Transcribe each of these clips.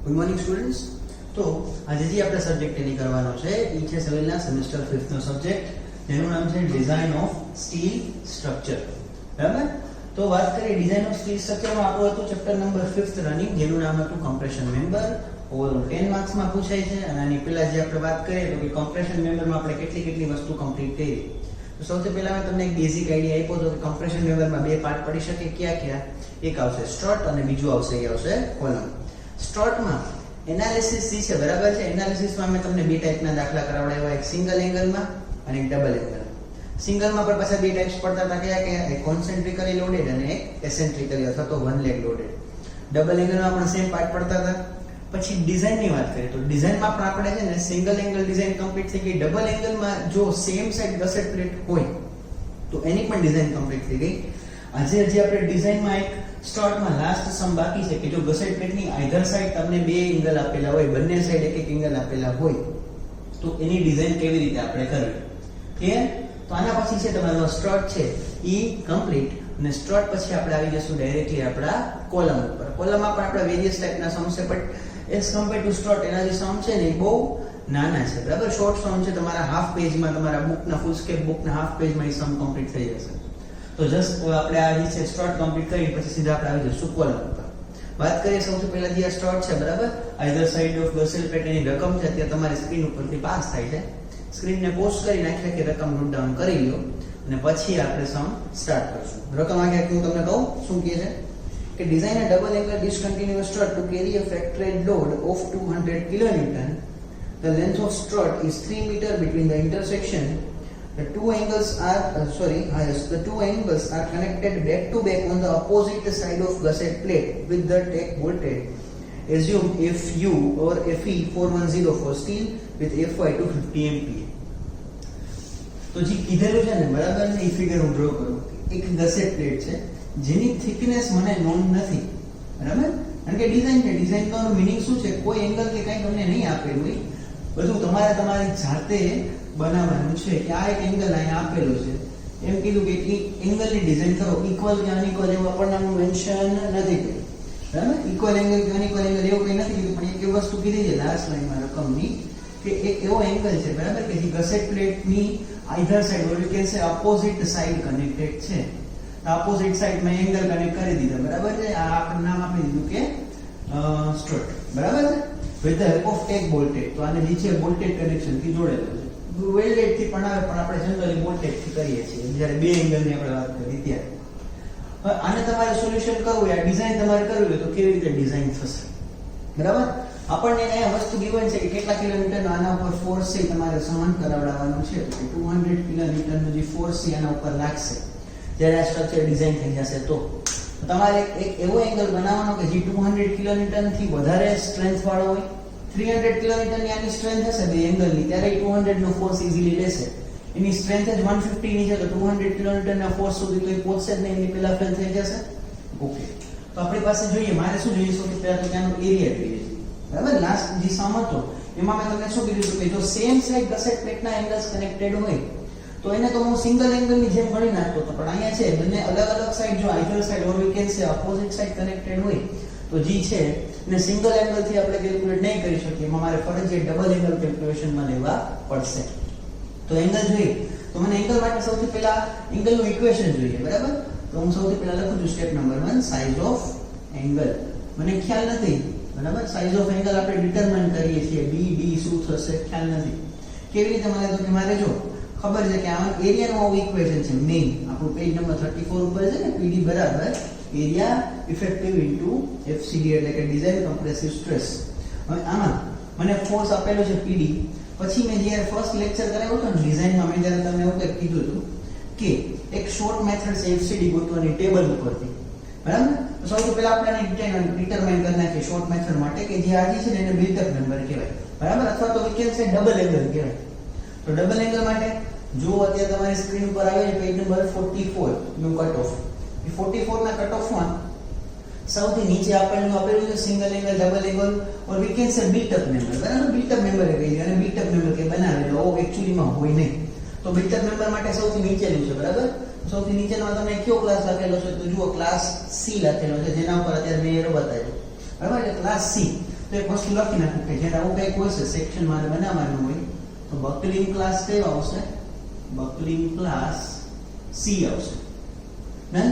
Good morning students. તો આજે જે આપણે સબ્જેક્ટ એની કરવાનો છે એ છે સિવિલના સેમેસ્ટર 5th નો સબ્જેક્ટ, જેનું નામ છે ડિઝાઇન ઓફ સ્ટીલ સ્ટ્રક્ચર. બરાબર? તો વાત કરીએ ડિઝાઇન ઓફ સ્ટીલ સ્ટ્રક્ચરમાં આપણું હતું ચેપ્ટર નંબર 5th રનિંગ, જેનું નામ હતું કમ્પ્રેશન મેમ્બર. ઓવરઓલ 10 માર્ક્સમાં પૂછાય છે. અને આની પહેલા જે આપણે વાત કરીએ તો કે કમ્પ્રેશન મેમ્બરમાં આપણે કેટલી વસ્તુ કમ્પ્લીટ કરી. તો સૌથી પહેલા મેં તમને એક બેઝિક આઈડિયા આપ્યો હતો કે કમ્પ્રેશન મેમ્બરમાં બે પાર્ટ પડી શકે. કયા? એક આવશે સ્ટ્રટ અને બીજું આવશે કોલમ. સ્ટ્રટમાં એનાલિસિસ જે છે, બરાબર છે, એનાલિસિસમાં મેં તમને બે ટાઈપના દાખલા કરાવડાવ્યા, એક સિંગલ એંગલમાં અને એક ડબલ એંગલ. સિંગલમાં પણ પાછા બે ટાઈપ્સ પડતા હતા, કયા? એક કોન્સેન્ટ્રિકલી લોડેડ અને એક એસેન્ટ્રિકલી અથવા તો વન લેગ લોડેડ. ડબલ એંગલમાં પણ સેમ પાર્ટ પડતા હતા. પછી ડિઝાઇનની વાત કરીએ તો ડિઝાઇનમાં પણ આપણે છે ને સિંગલ એંગલ ડિઝાઇન કમ્પ્લીટ થઈ ગઈ. ડબલ એંગલમાં જો સેમ સાઈડ ગસેટ પ્લેટ હોય તો એની પણ ડિઝાઇન કમ્પ્લીટ થઈ ગઈ. આજે આપણે ડિઝાઇનમાં એક સ્ટાર્ટમાં લાસ્ટ સમ બાકી છે કે જો ગસેટ પ્લેટની આઈધર સાઈડ તમને બે એંગલ આપેલા હોય, બંને સાઈડ એક એંગલ આપેલા હોય તો એની ડિઝાઇન કેવી રીતે આપણે કરવી. ક્લિયર? તો આના પછી છે તમારો સ્ટ્રટ છે ઈ કમ્પ્લીટ, અને સ્ટ્રટ પછી આપણે આવી જશું ડાયરેક્ટલી આપણા કોલમ ઉપર. કોલમમાં પણ આપણે વેરિયસ ટાઈપના સમ છે, but as compare to strut એના જે સમ છે ને એ બહુ નાના છે. બરાબર? શોર્ટ સમ છે, તમારા હાફ પેજમાં, તમારા બુકના ફૂલ સ્કેપ બુકના હાફ પેજમાં એ સમ કમ્પ્લીટ થઈ જશે. તો જસ્ટ આપણે આ જે છે સ્ટાર્ટ કમ્પ્લીટ કરી પછી સીધા આપણે આવી જશું કોલમ ઉપર. વાત કરીએ સૌથી પહેલા જે આ સ્ટાર્ટ છે, બરાબર, either side of gusset plate એની રકમ છે અત્યારે તમારી સ્ક્રીન ઉપરથી પાસ થાય છે. સ્ક્રીનને પોઝ કરી નાખીએ કે રકમ નોટ ડાઉન કરી લો અને પછી આપણે સમ સ્ટાર્ટ કરશું. રકમ આગળ હું તમને કહું શું કહે છે કે design a double angle discontinuous strut two carry a factored load of 200 kilonewton. The length of strut is 3 meter between the intersection. The two angles are connected back to back on the opposite side of gusset plate with the tack bolted. Assume Fu or Fe 410 for steel with Fy 250 MPa. તો જે કીધેલું છે ને, બરાબર ને, એ figure હું draw કરું. એક ગસેટ પ્લેટ છે જેની થિકનેસ મને નોન નથી, બરાબર? કારણ કે ડિઝાઇન છે, ડિઝાઇન નો મીનિંગ શું છે, કોઈ એંગલ કે કંઈ તમને નહીં આપેલું હોય, બધું તમારે તમારી જાતે બનાવવાનું છે કે આ એક એંગલ અહીંયા આપેલો છે, એમ કીધું કે એંગલની ડિઝાઇન કરો. ઇક્વલ કે અનઇક્વલ એવું આપણને મેન્શન નથી કર્યું, બરાબર? ઇક્વલ એંગલ કે અનઇક્વલ એંગલ એવું કંઈ નથી કીધું, પણ એક વસ્તુ કીધી છે લાસ્ટ લાઈનમાં રકમની કે એક એવો એંગલ છે, બરાબર, કે જે ગસેટ પ્લેટની either side or you can say opposite side connected છે. ઓપોઝિટ સાઈડમાં એંગલ કનેક્ટ કરી દીધા, બરાબર છે. આ આપણે નામ આપી દીધું કે સ્ટ્રટ, બરાબર છે, with the help of tack bolted. તો આને નીચે બોલ્ટેડ કનેક્શન થી જોડેલો છે. વેલ્ડેડ થી પણ આવે, પણ આપણે જનરલી બોલ્ટેડ થી કરીએ છીએ જ્યારે બે એંગલની આપણે વાત કરી ત્યારે. હવે આને તમારે સોલ્યુશન કરવું હોય, આ ડિઝાઇન તમારે કરવી હોય તો કેવી રીતે ડિઝાઇન થશે, બરાબર? આપણને અહીંયા વસ્તુ given છે કે કેટલા કિલોમીટર આના ઉપર ફોર્સ છે તમારે સહન કરાવડાવવાનું છે. તો 200 કિલોમીટરનો જે ફોર્સ છે આના ઉપર લાગશે જ્યારે આ સ્ટ્રક્ચર ડિઝાઇન થઈ જશે. તો તમારે એક એવો એંગલ બનાવવાનો કે જે 200 કિલોમીટર થી વધારે સ્ટ્રેન્થ વાળો હોય. 300 કિલોમીટરની આની સ્ટ્રેન્થ હશે બે એંગલની, ત્યારે 200 નો ફોર્સ ઈઝીલી લેશે. એની સ્ટ્રેન્થ જ 150 ની છે તો 200 કિલોમીટરના ફોર્સ સુધી તો એ પહોંચશે જ નહીં, એની પહેલા ફેલ થઈ જશે. ઓકે, તો આપણી પાસે જોઈએ, મારે શું જોઈએ, સૌથી પહેલા તો ત્યાંનો એરિયા જોઈએ છે, બરાબર? લાસ્ટ જે સમ હતો એમાં મેં તમને શું કીધું કે જો સેમ સાઈડ ગસેટ પ્લેટના એંગલ્સ કનેક્ટેડ હોય તો એને તો હું સિંગલ એંગલની જેમ ગણી નાખતો હતો, પણ અહીંયા છે બંને અલગ અલગ સાઈડ, જો either side or you can say opposite side connected હોય તો જે છે ને સિંગલ એંગલ થી આપણે કેલ્ક્યુલેટ નહીં કરી શકીએ, એમાં મારે ફરજિયાત ડબલ એંગલ કેલ્ક્યુલેશનમાં લેવા પડશે. તો એંગલ જોઈએ તો મને એંગલ માટે સૌથી પહેલા એંગલનું ઇક્વેશન જોઈએ, બરાબર? તો હું સૌથી પહેલા લખું છું step number 1, size of angle. મને ખ્યાલ નથી, બરાબર, સાઇઝ ઓફ એંગલ આપણે ડિટરમાઇન કરીએ છીએ, બી શું થશે ખ્યાલ નથી. કેવી રીતે મને તો કે મારે જો ખબર છે કે આ એરિયાનું આવું ઇક્વેશન છે, મેઇન આપણું પેજ નંબર 34 ઉપર છે ને, PD બરાબર એરિયા ઇફેક્ટિવ ઇન્ટુ FCD એટલે કે ડિઝાઇન કમ્પ્રેસિવ સ્ટ્રેસ. હવે આમાં મને ફોર્સ આપેલો છે PD. પછી મેં જ્યારે ફર્સ્ટ લેક્ચર કરાવ્યો હતો ને ડિઝાઇનમાં, મેં જ્યારે તમને એવું કંઈક કીધું હતું કે એક શોર્ટ મેથડ છે FCD ગોતવાની ટેબલ ઉપરથી, બરાબર? તો સૌથી પહેલા આપણે ડિટરમાઇન કરી નાખીએ શોર્ટ મેથડ માટે કે જે આ છે ને એને બિલ્ટ અપ નંબર કહેવાય, બરાબર? અથવા તો we can say double angle કહેવાય. તો ડબલ એંગલ માટે જો અત્યારે તમારી સ્ક્રીન ઉપર આવે છે પેજ નંબર 44 નું કટ ઓફ. એ 44 ના કટ ઓફમાં સૌથી નીચે આપેલું છે single angle, double angle or we can say built up member, બરાબર? બિલ્ટ અપ મેમ્બર એ કહી અને બિલ્ટ અપ મેમ્બર કે બનાવેલો ઓ એક્ચ્યુઅલી માં હોય નહીં. તો બિલ્ટ અપ મેમ્બર માટે સૌથી નીચેનું છે, બરાબર? સૌથી નીચેનો તમને કયો ક્લાસ લખેલો છે તો જુઓ ક્લાસ C લખેલો છે, જેના ઉપર અત્યારે મેં એરો બતાવ્યો, બરાબર? એટલે ક્લાસ C. તો એક વસ્તુ લખી નાખું કે જ્યારે આવું કંઈક હોય છે સેક્શન મારે બનાવવાનું હોય તો બકલિંગ ક્લાસ કયો આવશે? બકલિંગ ક્લાસ સી આવશે ને.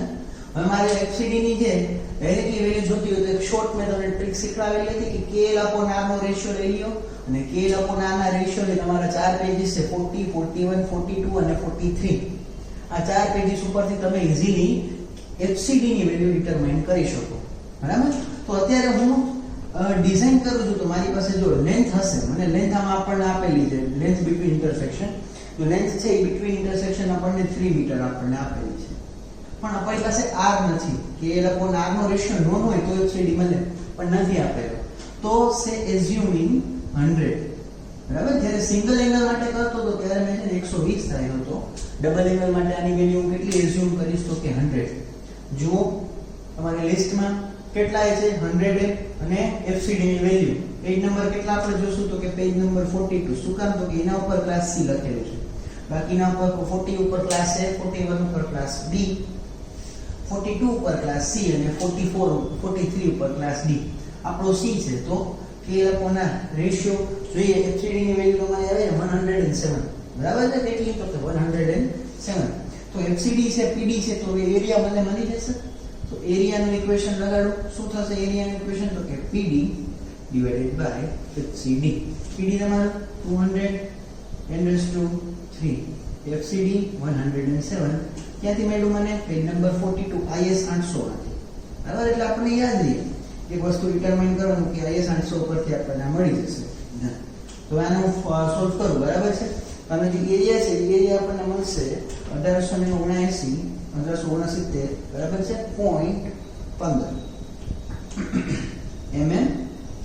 હવે મારે એફસીડી ની જે ડાયરેક્ટલી વેલ્યુ જોતી હોય તો એક શોર્ટ મેં તમને ટ્રિક શીખવાડેલી હતી કે KL upon R નો રેશિયો લઈ લ્યો અને KL upon R ના રેશિયો ની તમારા 4 પેજીસ છે 40, 41, 42 અને 43. આ 4 પેજીસ ઉપરથી તમે ઈઝીલી એફસીડી ની વેલ્યુ ડિટરમાઇન કરી શકો. બરાબર? તો અત્યારે હું ડિઝાઇન કરું છું તો મારી પાસે જો લેન્થ હશે, મને લેન્થ આમાં આપણને આપેલી છે, લેન્થ બિટવીન ઇન્ટરસેક્શન. તો લેન્થ છે એ બિટવીન ઇન્ટરસેક્શન આપણને 3 મીટર આપણને આપેલી છે, પણ આપણી પાસે R નથી. KL upon R નો રેશિયો નોન હોય તો એફસીડી મળે, પણ નથી આપેલો. તો સે એઝ્યુમિંગ 100. બરાબર? જ્યારે સિંગલ એંગલ માટે કરતો તો ત્યારે મેં છે ને 120 થયો હતો. ડબલ એંગલ માટે આની વેલ્યુ હું કેટલી એઝ્યુમ કરીશ તો કે 100. જુઓ તમારી લિસ્ટમાં કેટલા છે 100 અને એફસીડી ની વેલ્યુ પેજ નંબર કેટલા આપણે જોશું તો કે પેજ નંબર 42. શું કામ તો કે એના ઉપર ક્લાસ સી લખેલું છે, બાકીના ઉપર 40 ઉપર ક્લાસ એ, 41 ઉપર ક્લાસ બી, 42 ઉપર ક્લાસ સી અને 43 ઉપર ક્લાસ ડી. આપણો સી છે તો KL upon R રેશિયો જોઈએ એફસીડી ની વેલ્યુ તમારી આવે છે 107. બરાબર છે? કેટલી તો કે 107. તો એફસીડી છે પીડી છે તો એરિયા મને મળી જશે. તો એરિયાનું ઇક્વેશન લગાડો. શું થશે એરિયાનું ઇક્વેશન તો કે PD divided by FCD. PD તમારું 200 10^3, FCD 107. ક્યાંથી મળ્યું મને? પેજ નંબર 42 IS 800 માંથી. બરાબર? એટલે આપણને યાદ રહે એક વસ્તુ ડિટરમાઇન કરવાનું કે IS 800 પરથી આપણને મળી જશે. તો આને હું સોલ્વ કરું. બરાબર છે? અને જે એરિયા છે એરિયા આપણને મળશે 1879 બરાબર છે 0.15 mm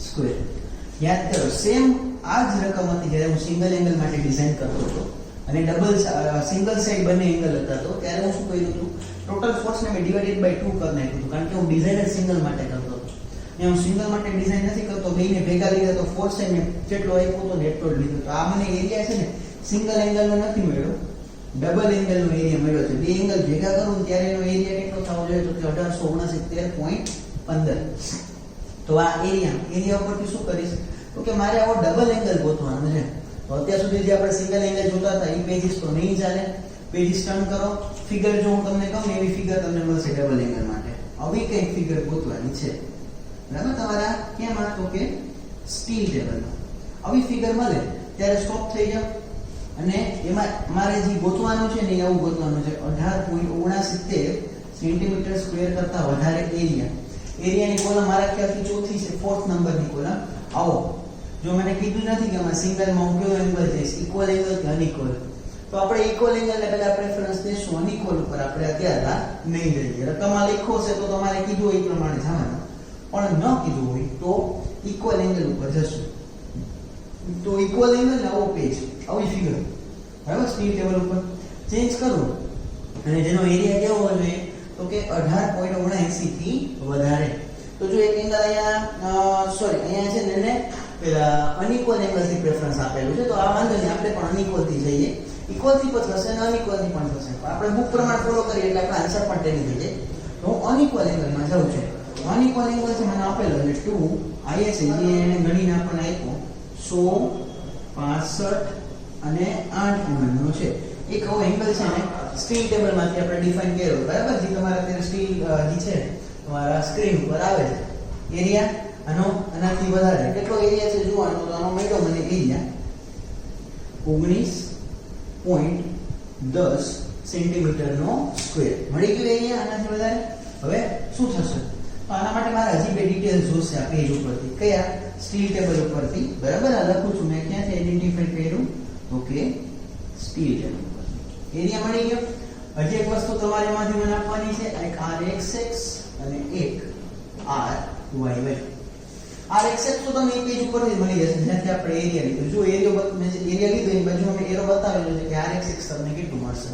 સ્ક્વેર. યાદ કરો સેમ આ જ રકમ હતી જ્યારે હું સિંગલ એંગલ માટે ડિઝાઇન કરતો હતો અને ડબલ સિંગલ સાઈડ બંને એંગલ હતા તો ત્યારે હું શું કર્યું હતું, ટોટલ ફોર્સને મેં ડિવાઇડેડ બાય 2 કરી નાખ્યું હતું, કારણ કે હું ડિઝાઇન જ સિંગલ માટે કરતો હતો. ને હું સિંગલ માટે ડિઝાઇન નથી કરતો, બેને ભેગા લીધા તો ફોર્સ મેં જેટલો આપ્યો હતો ને એટલો જ લીધો. તો આ મને એરિયા છે ને સિંગલ એંગલનો નથી મળ્યો, ડબલ એંગલનો એરિયા મળ્યો છે. બે એંગલ ભેગા કરું ત્યારે એનો એરિયા કેટલો થવો જોઈએ તો કે 1869.15. તો આ એરિયા ઉપરથી શું કરીશ તો કે મારે આવો ડબલ એંગલ ગોતવાનો છે. તો અત્યાર સુધી જે આપણે સિંગલ એંગલ જોતા હતા એ પેજીસ તો નહીં ચાલે. પેજીસ ટર્ન કરો, ફિગર જો હું તમને કહું એવી ફિગર તમને મળશે ડબલ એંગલ માટે. આવી કઈ ફિગર ગોતવાની છે. બરાબર? તમારા કેમાં તો કે સ્ટીલ ટેબલમાં આવી ફિગર મળે ત્યારે સ્ટોપ થઈ જાવ અને એમાં મારે જે ગોતવાનું છે ને એ આવું ગોતવાનું છે 18.69 સેન્ટીમીટર સ્ક્વેર કરતા વધારે એરિયા. એરિયાની કોલમ મારા ખ્યાલથી ચોથી છે, 4th નંબરની કોલમ. આવો જો મને કીધું નથી કે આમાં સિંગલમાં હું કયો એંગલ જઈશ, ઇક્વલ એંગલ કે અનઇક્વલ. તો આપણે ઇક્વલ એંગલને પહેલા પ્રેફરન્સ દઈશું, અનઇક્વલ ઉપર આપણે અત્યારે નહીં જઈએ. રકમમાં લખ્યો છે તો તમારે કીધું હોય એ પ્રમાણે જવાનું, પણ ન કીધું હોય તો ઇક્વલ એંગલ ઉપર જશું. તો ઇક્વલ એંગલ ને આવો પેજ આવી ફિગર. બરાબર? સ્ટીલ ટેબલ ઉપર ચેન્જ કરું અને જેનો એરિયા કેવો હોવો જોઈએ તો કે 18.79 થી વધારે. તો જો એક એંગલ અહીંયા અહીંયા છે ને એને પેલા અનઇક્વલ એંગલ થી પ્રેફરન્સ આપેલું છે તો આ વાંધો નહીં, આપણે પણ અનઇક્વલ થી જઈએ. ઇક્વલ થી પણ થશે અને અનઇક્વલ થી પણ થશે, પણ આપણે બુક પ્રમાણે ફોલો કરીએ એટલે આપણો આન્સર પણ ટેલી થઈ જાય. તો હું અનઇક્વલ એંગલમાં જાઉં છું. અનઇક્વલ એંગલ છે મને આપેલો એટલે 2 IS જે એને ગણીને આપણને આપ્યો 165 અને 8 mm નો છે. એક આવો એંગલ છે ને સ્ટીલ ટેબલમાંથી આપણે ડિફાઇન કર્યો. બરાબર? જે તમારા અત્યારે સ્ટીલ જે છે તમારા સ્ક્રીન ઉપર આવે છે. એરિયા આનાથી વધારે કેટલો એરિયા છે જોવાનો તો આનો મળ્યો મને એરિયા 19.10 સેન્ટીમીટર નો સ્ક્વેર મળી ગયો એરિયા આનાથી વધારે. હવે શું થશે તો આના માટે મારે હજી બે ડિટેલ્સ જોશે આ પેજ ઉપરથી. કયા? સ્ટીલ ટેબલ ઉપરથી. બરાબર? આ લખું છું મેં ક્યાંથી આઈડેન્ટિફાઈ કર્યું તો કે સ્ટીલ ટેબલ ઉપર. એરિયા મળી ગયો. હજી એક વસ્તુ તમારે એમાંથી મને આપવાની છે, એક RXX અને એક RYY. RXX તો તમને પેજ ઉપરથી મળી જશે જ્યાંથી આપણે એરિયા લીધું. જો એરિયા લીધો એની બાજુ અમે એરો બતાવેલો છે કે RXX તમને કેટલું મળશે.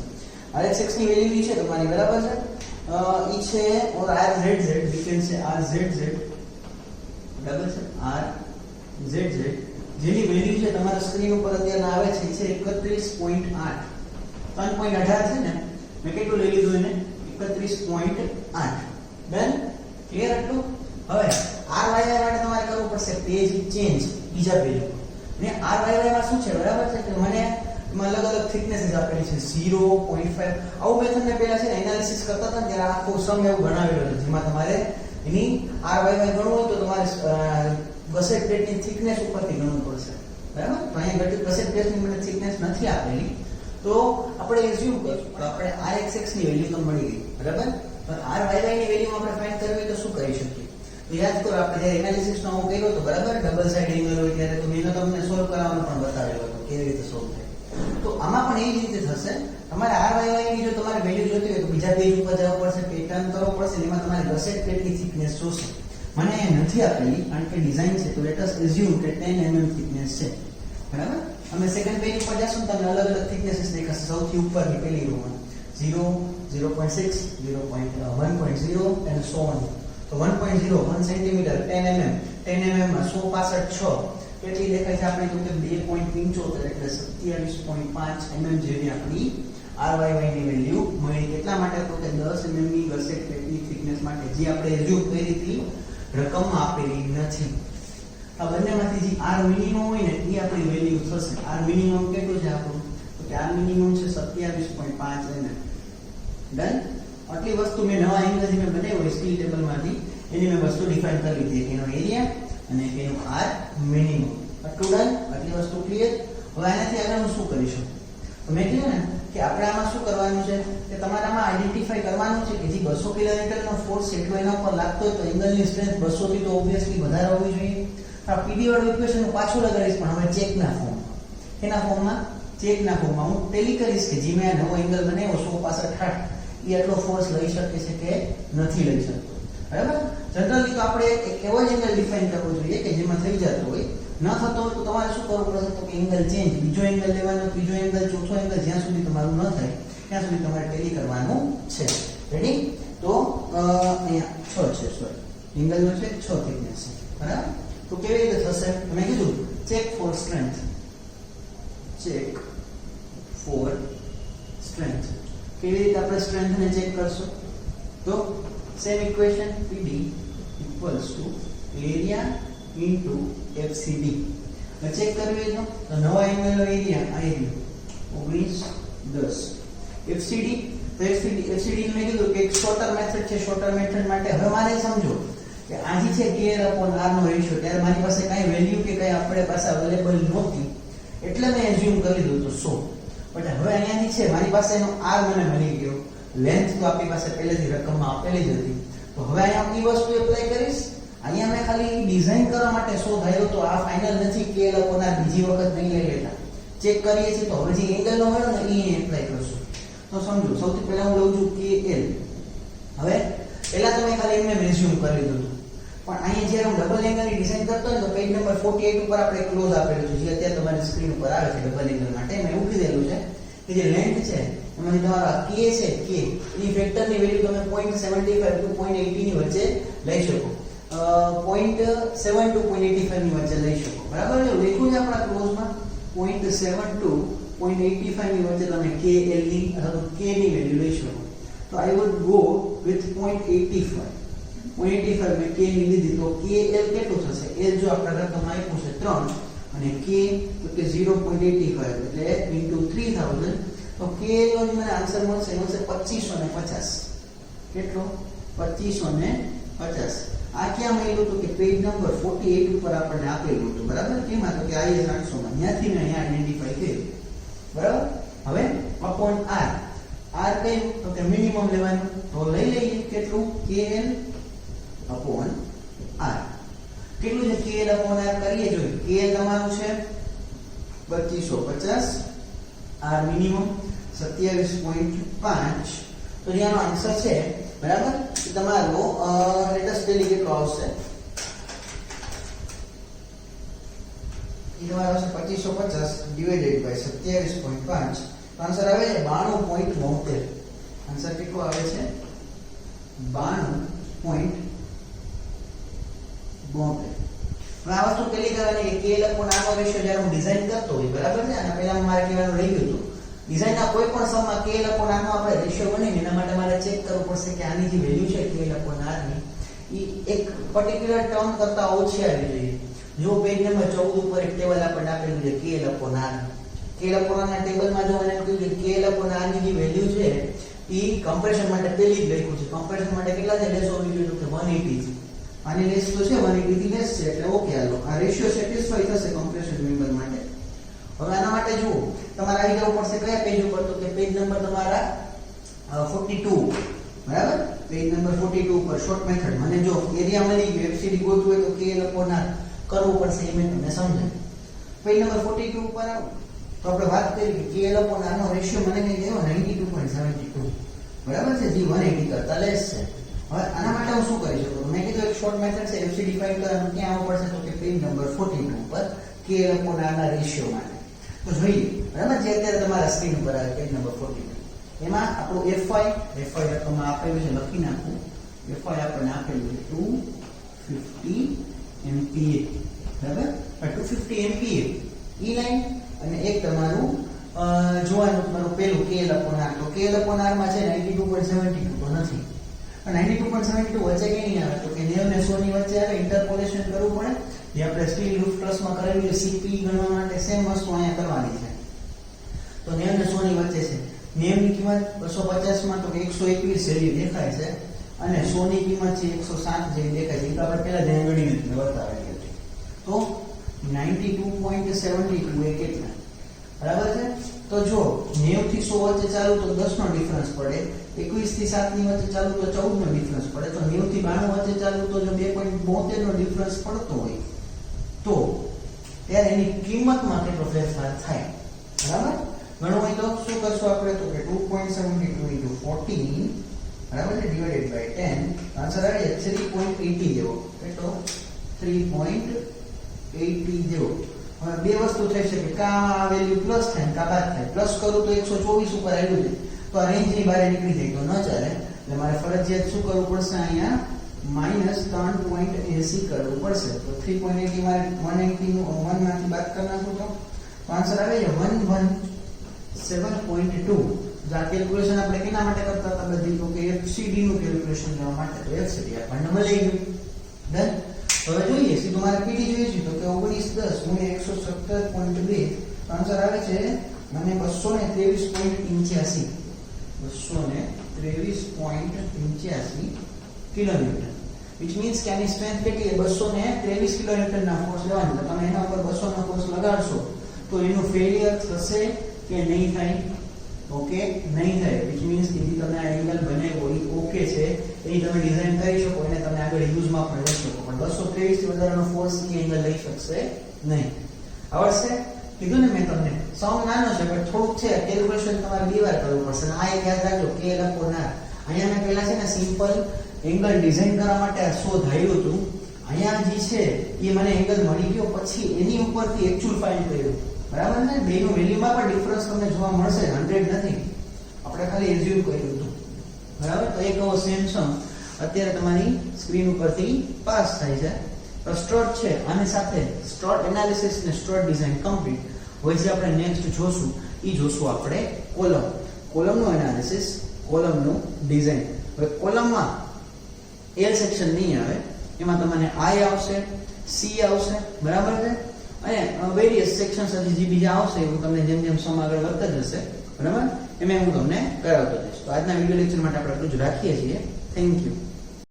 RXX ની વેલ્યુ છે તમારી બરાબર છે ઈ છે ઓર RZZ ડિફરન્સ છે RZZ બરાબર છે RZZ જેની વેલ્યુ છે તમારા સ્ક્રીન ઉપર અત્યારે આવે છે છે 31.8. 3.18 છે ને મેં કેટલું લઈ લીધું એને 31.8. ડન? ક્લિયર આટલું? હવે RYY માટે તમારે કરવું પડશે P તે જ ચેન્જ બીજા પેજ ઉપર. ને RYY માં શું છે બરાબર છે કે મને એમાં અલગ અલગ થિકનેસીસ આપેલી છે 0.5. આવું મેથડ ને પહેલા છે ને એનાલિસિસ કરતા હતા ત્યારે આખો સમ એવું બનાવેલો છે જેમાં તમારે એની RYY ગણવું હોય તો તમારે ગસેટ પ્લેટની થિકનેસ ઉપરથી ગણવું પડશે બરાબર. તો અહીંયા ગસેટ પ્લેટની મને થિકનેસ નથી આપેલી તો આપણે એઝ્યુમ કરીશું તો આપણે RXX ની વેલ્યુ તો મળી ગઈ બરાબર. પણ RYY ની વેલ્યુ આપણે ફાઇન્ડ કરવી હોય તો શું કરી શકીએ? તો યાદ કરો આપણે જ્યારે એનાલિસિસ નો હું કર્યો તો બરાબર ડબલ સાઇડ એંગલ હોય ત્યારે તો મેં તમને સોલ્વ કરવાનું પણ બતાવેલો હતો કેવી રીતે સોલ્વ થાય. તો આમાં પણ એ જ રીતે થશે. તમારે RYY ની જો તમારે વેલ્યુ જોતી હોય તો બીજા પેજ ઉપર જવું પડશે, પેટર્ન કરવો પડશે, એમાં તમારે ગસેટ પ્લેટની થિકનેસ જોશે. મને નથી આપેલી કારણ કે ડિઝાઇન છે તો લેટ અસ એઝ્યુમ કે 10 mm થિકનેસ છે બરાબર. અમે સેકન્ડ પેજ ઉપર જશું તમને અલગ અલગ થિકનેસીસ દેખાશે. સૌથી ઉપરની પેલી રોમાં 0, 0.6, 1.0 and so on. તો 1.0 1 સેન્ટીમીટર 10 mm 10 mm માં 165 કેટલી દેખાય છે આપણે તો કે 2.75 એટલે 27.5 mm જેવી આપણી RYY ની વેલ્યુ મળી. એટલા માટે તો કે 10 mm ની ગસેટ પ્લેટની થિકનેસ માટે જે આપણે એઝ્યુમ કરી હતી રકમમાં આપેલી નથી. આ બંનેમાંથી જે R મિનિમમ હોય ને એ આપણી વેલ્યુ થશે. R મિનિમમ કેટલું છે આપણું તો કે R મિનિમમ છે 27.5 mm. ડન. આટલી વસ્તુ મેં નવા એંગલ જે મેં બનાવ્યો હોય સ્ટીલ ટેબલમાંથી એની મેં વસ્તુ ડિફાઇન કરી લીધી એનો એરિયા અને એનો R મિનિમમ. આટલું ડન. આટલી વસ્તુ ક્લિયર. હવે આનાથી આગળ હું શું કરીશું તો મેં કીધું ને કે આપણે આમાં શું કરવાનું છે કે તમારે આમાં આઈડેન્ટિફાઈ કરવાનું છે કે જે 200 કિલોન્યુટનનો ફોર્સ એટલો એના ઉપર લાગતો હોય તો એંગલની સ્ટ્રેન્થ 200 થી તો ઓબ્વિયસલી વધારે હોવી જોઈએ. આ પીડી વાળું ઇક્વેશન હું પાછું લગાડીશ પણ હવે ચેકના ફોર્મમાં. એના ફોર્મમાં ચેકના ફોર્મમાં હું ટેલી કરીશ કે જે મેં નવો એંગલ બનાવ્યો 165 એ એટલો ફોર્સ લઈ શકે છે કે નથી લઈ શકતો બરાબર. જનરલી તો આપણે એક એવો જ એંગલ ડિફાઇન કરવો જોઈએ કે જેમાં થઈ જતો હોય. ન થતો હોય તો તમારે શું કરવું પડશે તો કે એંગલ ચેન્જ બીજો એંગલ લેવાનો, ત્રીજો એંગલ, ચોથો એંગલ જ્યાં સુધી તમારું ન થાય ત્યાં સુધી તમારે ટેલી કરવાનું છે. રેડી. તો અહીંયા 6 છે સોરી એંગલનો છે 6 થિકનેસ છે બરાબર. તો કેવી રીતે થશે મેં કીધું check for strength. Check for strength. કેવી રીતે આપણે સ્ટ્રેન્થ ને ચેક કરશું તો same equation PD equals to area into FCD. ચેક કરવી તો નવા એંગલનો એરિયા આ એરિયા 19 10 FCD તો FCD મેં કીધું કે એક શોર્ટર મેથડ છે. શોર્ટર મેથડ માટે હવે મારે સમજો કે આ જે છે KL/R નો રેશિયો ત્યારે મારી પાસે કઈ વેલ્યુ કે કઈ આપણે પાસે અવેલેબલ નહોતી એટલે મેં એઝ્યુમ કરી દીધું તો 100. બટ હવે અહીંયાથી છે મારી પાસે એનો R મને મળી ગયો. લેન્થ તો આપણી પાસે પહેલેથી રકમમાં આપેલી જ હતી તો હવે અહીંયા એ વસ્તુ એપ્લાય કરીશ. અહીંયા મેં ખાલી ડિઝાઇન કરવા માટે 100 ધાર્યો તો આ ફાઇનલ નથી KL/R બીજી વખત નહીં લઈ લેતા. ચેક કરીએ છીએ તો હવે જે એંગલનો મળ્યો ને એ એપ્લાય કરશું. તો સમજો સૌથી પહેલા હું લઉં છું KL. હવે પહેલા તો મેં ખાલી એમને મેઝ્યુમ કરી લીધું પણ અહીંયા જ્યારે હું ડબલ એંગલની ડિઝાઇન કરતો હોય તો પેજ નંબર 48 ઉપર આપણે ક્લોઝ આપેલું છે જે અત્યારે તમારી સ્ક્રીન ઉપર આવે છે ડબલ એંગલ માટે. મેં એવું કીધેલું છે કે જે લેન્થ છે એમાંથી તમારો K છે K એની ફેક્ટરની વેલ્યુ તમે 0.75 to 0.80 ની વચ્ચે લઈ શકો. 0.7 to 0.85 ની વચ્ચે લઈ શકો બરાબર. જો લખ્યું છે આપણા ક્લોઝમાં 0.7 to 0.85 ની વચ્ચે તમે KL ની અથવા K ની વેલ્યુ લઈ શકો. તો આઈ વુડ ગો વિથ 0.85 મેં K ની લીધી તો KL કેટલું થશે? L જો આપણા રકમમાં આપ્યું છે 3 અને K તો કે 0.85 એટલે into 3000 તો KL નો મને આન્સર મળશે 2550. કેટલો? 2550. આ ક્યાં મળ્યું તો કે પેજ નંબર 48 ઉપર આપણને આપેલું હતું બરાબર. કેમાં તો કે IS 800 માં ત્યાંથી મેં અહીંયા આઈડેન્ટિફાઈ કર્યું બરાબર. હવે અપોન R કયું તો કે મિનિમમ લેવાનું તો લઈ લઈએ કેટલું KL અપોન R. કેટલું છે KL અપોન R કરીએ જોઈએ. KL તમારું છે 2550 R મિનિમમ 27.5 તો જેનો આન્સર છે બરાબર એ તમારો લેટેસ્ટ ડેલી કેટલો આવશે એ તમારો છે 2550 ડિવાઇડેડ બાય 27.5 આન્સર આવે છે 92.72. આન્સર કેટલો આવે છે 92.72. હવે આ વસ્તુ પેલી કરવાની કે KL અપોન R નો રેશિયો જ્યારે હું ડિઝાઇન કરતો હોય બરાબર છે અને પહેલા મારે કહેવાનું રહી ગયું હતું ડિઝાઇનના કોઈ પણ સમમાં KL અપોન R નો આપણે રેશિયો બનાવીને એના માટે મારે ચેક કરવું પડશે કે આની જે વેલ્યુ છે KL અપોન R ની એ એક પર્ટિક્યુલર ટર્મ કરતા ઓછી આવી જોઈએ. જો પેજ નંબર 14 ઉપર એક ટેબલ આપણને આપેલું છે KL upon R. KL upon R ના ટેબલમાં જો મને કહ્યું કે KL upon R ની જે વેલ્યુ છે ઈ કમ્પ્રેશન માટે પહેલી જ લખ્યું છે. કમ્પ્રેશન માટે કેટલા છે? લેસ ઓર ઇક્વલ ટુ 180 છે. આની લેસ તો છે 180 થી લેસ છે એટલે ઓકે હાલો. આ રેશિયો સેટિસ્ફાઈ થશે કમ્પ્રેશન મેમ્બર માટે. હવે આના માટે જુઓ તમારે આવી જવું પડશે કયા પેજ ઉપર? તો કે પેજ નંબર તમારા 42 બરાબર. પેજ નંબર 42 ઉપર શોર્ટ મેથડ. મને જો એરિયા મળી ગયો FCD ગોતવું હોય તો KL upon R કરવું પડશે એ મેં તમને સમજાવ્યું. પેજ નંબર 42 ઉપર આવો તો આપણે વાત કરી કે KL upon R નો રેશિયો મને કઈ દેવો 92.72 બરાબર છે, જે 180 કરતા લેસ છે. હવે આના માટે હું શું કરી શકું? મેં કીધું એક શોર્ટ મેથડ છે FCD ફાઇન્ડ કરવાનું. ક્યાં આવવું પડશે? તો કે પેજ નંબર 42 ઉપર KL upon R ના રેશિયો માટે. તો જોઈએ બરાબર જે અત્યારે તમારા સ્ક્રીન ઉપર આવે પેજ નંબર 42 એમાં આપણું FI રકમમાં આપેલું છે, લખી નાખું. FI આપણને આપેલું છે 250 MPa બરાબર. 250 MPa ઈ લાઈન અને એક તમારું જોવાનું તમારું પેલું KL upon R. તો KL upon R માં છે 92.72 તો નથી. 92.72 વચ્ચે કઈ નહીં આવે તો કે 90 ને 100 ની વચ્ચે આવે. ઇન્ટરપોલેશન કરવું પડે જે આપણે સ્ટીલ રૂફ ટ્રસમાં કરેલું છે. CP ગણવા માટે સેમ વસ્તુ અહીંયા કરવાની છે. તો 90 ને 100 ની વચ્ચે છે. 90 ની કિંમત 250 માં તો 121 જેવી દેખાય છે અને 100 ની કિંમત છે 107 જેવી દેખાય છે. એ તો આપણે પહેલા જ ગણીને બતાવેલી હતી. તો 92.72 એ કેટલા બરાબર છે? તો જો 90 થી 100 વચ્ચે ચાલુ તો 10 નો ડિફરન્સ પડે. 21 થી 7 ની વચ્ચે ચાલુ તો 14 નો ડિફરન્સ પડે. તો 90 થી 92 વચ્ચે ચાલુ તો જો 2.72 નો ડિફરન્સ પડતો હોય તો ત્યારે એની કિંમતમાં કેટલો ફેરફાર થાય બરાબર. ગણવું હોય તો શું કરશું આપણે? તો કે 2.72 into 14 બરાબર છે ડિવાઇડેડ બાય 10 આન્સર આવે 3.80 જેવો. કેટલો? 3.80 જેવો. હવે બે વસ્તુ થઈ શકે, કા આ વેલ્યુ પ્લસ થાય કા બાદ થાય. પ્લસ કરું તો 124 ઉપર આવ્યું છે તો આ રેન્જ ની બહાર નીકળી જાય તો ન ચાલે. એટલે મારે ફરજિયાત શું કરવું પડશે? અહીંયા -3.80 કરવું પડશે. તો 3.80 મારે 180 નું 1 માંથી બાદ કરી નાખું તો આન્સર આવે છે 117.2. જો આ કેલ્ક્યુલેશન આપણે કેના માટે કરતા હતા બધી? તો કે FCD નું કેલ્ક્યુલેશન કરવા માટે. તો FCD આપણને મળી ગયું. ડન. હવે જોઈએ સીધું મારે PD જોઈએ છે તો કે 1910 ગુણ્યા 117.2 આન્સર આવે છે મને 223.85 223.85 કિલોન્યુટન. which means કે આની સ્ટ્રેન્થ કેટલી છે? 223 કિલોન્યુટન ના ફોર્સ લેવાનો. તો તમે એના ઉપર 200 નો ફોર્સ લગાડશો તો એનું ફેલિયર થશે કે નહીં થાય? ઓકે નહીં થાય. which means કે જે તમે આ એંગલ બનાવ્યો એ ઓકે છે, એ તમે ડિઝાઇન કરી શકો અને તમે આગળ યુઝમાં પણ લઈ શકો. પણ 223 થી વધારાનો ફોર્સ એ એંગલ લઈ શકશે નહીં. આવડશે? કીધું ને મેં તમને સમ નાનો છે પણ થોડુંક છે. કેલ્ક્યુલેશન તમારે બે વાર કરવું પડશે. આ એક યાદ રાખજો KL upon R. અહીંયા મેં પહેલા છે ને સિમ્પલ એંગલ ડિઝાઇન કરવા માટે આ શોધાયું હતું. અહીંયા જે છે એ મને એંગલ મળી ગયો પછી એની ઉપરથી એક્ચ્યુઅલ ફાઇન્ડ કર્યું બરાબર ને. બેનું વેલ્યુમાં પણ ડિફરન્સ તમને જોવા મળશે, 100 નથી. આપણે ખાલી એઝ્યુમ કર્યું હતું બરાબર. તો એક એવો સેમ સમ અત્યારે તમારી સ્ક્રીન ઉપરથી પાસ થાય છે. તો સ્ટ્રટ છે આની સાથે સ્ટ્રટ એનાલિસિસ ને સ્ટ્રટ ડિઝાઇન કમ્પ્લીટ. હવે જે આપણે નેક્સ્ટ જોશું એ જોશું આપણે કોલમનું એનાલિસિસ, કોલમનું ડિઝાઇન. હવે કોલમમાં L સેક્શન નહીં આવે, એમાં તમને I આવશે, C આવશે બરાબર છે અને વેરિયસ સેક્શન્સ હજી જે બીજા આવશે એવું તમને જેમ જેમ સમ આગળ વધતા જશે બરાબર એમાં હું તમને કરાવતો જઈશ. તો આજના વિડિયો લેક્ચર માટે આપણે એટલું જ રાખીએ છીએ. Thank you.